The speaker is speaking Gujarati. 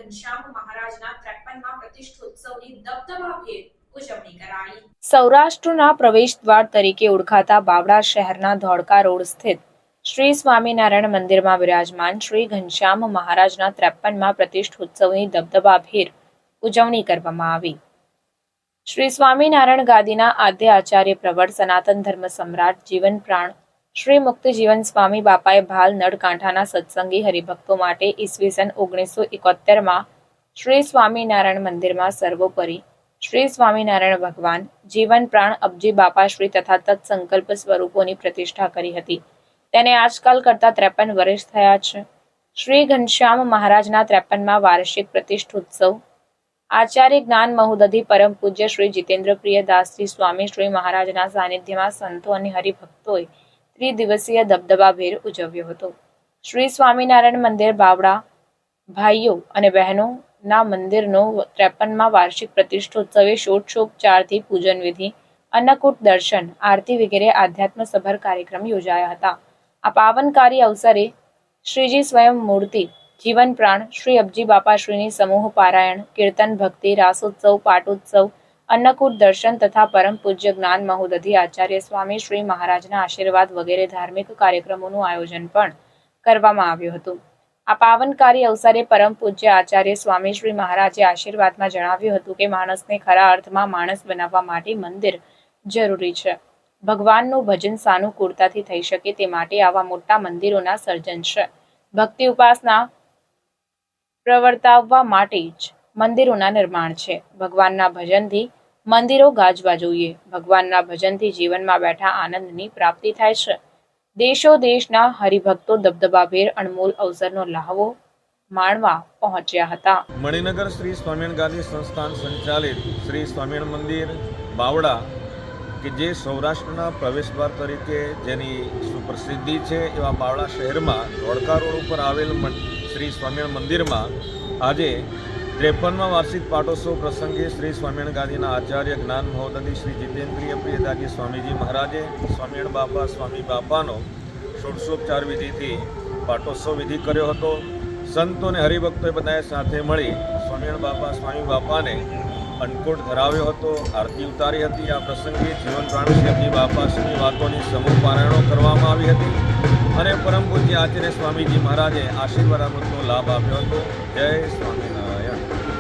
ઘનશ્યામ મહારાજના 53મા પ્રતિષ્ઠોત્સવની દબદબાભેર ઉજવણી કરાઈ। સૌરાષ્ટ્રના પ્રવેશદ્વાર તરીકે ઓળખાતા બાવળા શહેરના ધોળકા રોડ સ્થિત શ્રી સ્વામિનારાયણ મંદિરમાં બિરાજમાન શ્રી ઘનશ્યામ મહારાજના 53મા પ્રતિષ્ઠોત્સવની દબદબાભેર ઉજવણી કરવામાં આવી। શ્રી સ્વામિનારાયણ ગાદીના આદ્ય આચાર્ય પ્રવર સનાતન ધર્મ સમ્રાટ જીવન પ્રાણ શ્રી મુક્ત જીવન સ્વામી બાપાએ ભાલ નળકાંઠાના સત્સંગી હરિભક્તો માટે ઈસવીસન 1971માં શ્રી સ્વામિનારાયણ મંદિરમાં સર્વોપરી શ્રી સ્વામિનારાયણ ભગવાન જીવન પ્રાણ અબજી બાપાશ્રી તથા તત્સંકલ્પ સ્વરૂપોની પ્રતિષ્ઠા કરી હતી। તેને આજકાલ કરતા 53 વર્ષ થયા છે। શ્રી ઘનશ્યામ મહારાજના 53મા વાર્ષિક પ્રતિષ્ઠોત્સવ આચાર્ય જ્ઞાન મહોદધિ પરમ પૂજ્ય શ્રી જીતેન્દ્ર પ્રિય દાસજી સ્વામી શ્રી મહારાજના સાનિધ્યમાં સંતો અને હરિભક્તોએ ત્રિદિવસીય દબદબાભેર ઉજવ્યો હતો। શ્રી સ્વામિનારાયણ મંદિર બાવળા ભાઈઓ અને બહેનોના મંદિરનો 53મા વાર્ષિક પ્રતિષ્ઠોત્સવે ષોડશોપચારથી પૂજન વિધિ, અન્નકૂટ દર્શન, આરતી વગેરે આધ્યાત્મસભર કાર્યક્રમ યોજાયા હતા। આ પાવનકારી અવસરે શ્રીજી સ્વયં મૂર્તિ જીવન પ્રાણ શ્રી અબજી બાપાશ્રીની સમૂહ પારાયણ, કીર્તન, ભક્તિ, રાસોત્સવ, પાટોત્સવ, અન્નકૂટ દર્શન તથા પરમ પૂજ્ય જ્ઞાન મહોદધિ આચાર્ય સ્વામી શ્રી મહારાજના આશીર્વાદ વગેરે ધાર્મિક કાર્યક્રમોનું આયોજન પણ કરવામાં આવ્યું હતું। આ પાવનકારી અવસરે પરમ પૂજ્ય આચાર્ય સ્વામી શ્રી મહારાજે આશીર્વાદમાં જણાવ્યું હતું કે માણસને ખરા અર્થમાં માણસ બનાવવા માટે મંદિર જરૂરી છે। ભગવાનનું ભજન સાનુકૂળતાથી થઈ શકે તે માટે આવા મોટા મંદિરોના સર્જન છે। ભક્તિ ઉપાસના પ્રવર્તાવવા માટે જ મંદિરોના નિર્માણ છે। ભગવાનના ભજનથી મંદિરો ગાજવા જોઈએ। ભગવાનના ભજનથી જીવનમાં બેઠા આનંદની પ્રાપ્તિ થાય છે। દેશો દેશના હરિભક્તો દબદબાભેર અણમોલ અવસરનો લહાવો માણવા પહોંચ્યા હતા। મણિનગર શ્રી સ્વામિનારાયણ ગાદી સંસ્થાન સંચાલિત શ્રી સ્વામિનારાયણ મંદિર બાવળા કે જે સૌરાષ્ટ્રના પ્રવેશદ્વાર તરીકે જેની સુપ્રસિદ્ધિ છે એવા બાવળા શહેરમાં ધોળકા રોડ ઉપર આવેલ શ્રી સ્વામિનારાયણ મંદિરમાં આજે 53મા વાર્ષિક પાટોત્સવ પ્રસંગે શ્રી સ્વામિનારાયણ ગાદીના આચાર્ય જ્ઞાન મહોદધિ શ્રી જીતેન્દ્રિય પ્રિયદાસજી સ્વામીજી મહારાજે સ્વામિનારાયણ બાપા સ્વામી બાપાનો ષોડશોપચાર વિધિથી પાટોત્સવ વિધિ કર્યો હતો। સંતો અને હરિભક્તોએ બધાએ સાથે મળી સ્વામિનારાયણ બાપા સ્વામી બાપાને અન્નકૂટ ધરાવ્યો હતો, આરતી ઉતારી હતી। આ પ્રસંગે જીવન પ્રાણ શ્રી અબજી બાપાશ્રીની વાતોની સમૂહ પારાયણો કરવામાં આવી હતી અને પરમ પૂજ્ય આચાર્ય સ્વામીજી મહારાજે આશીર્વાદ અમૃતનો લાભ આપ્યો હતો। જય સ્વામિનારાયણ।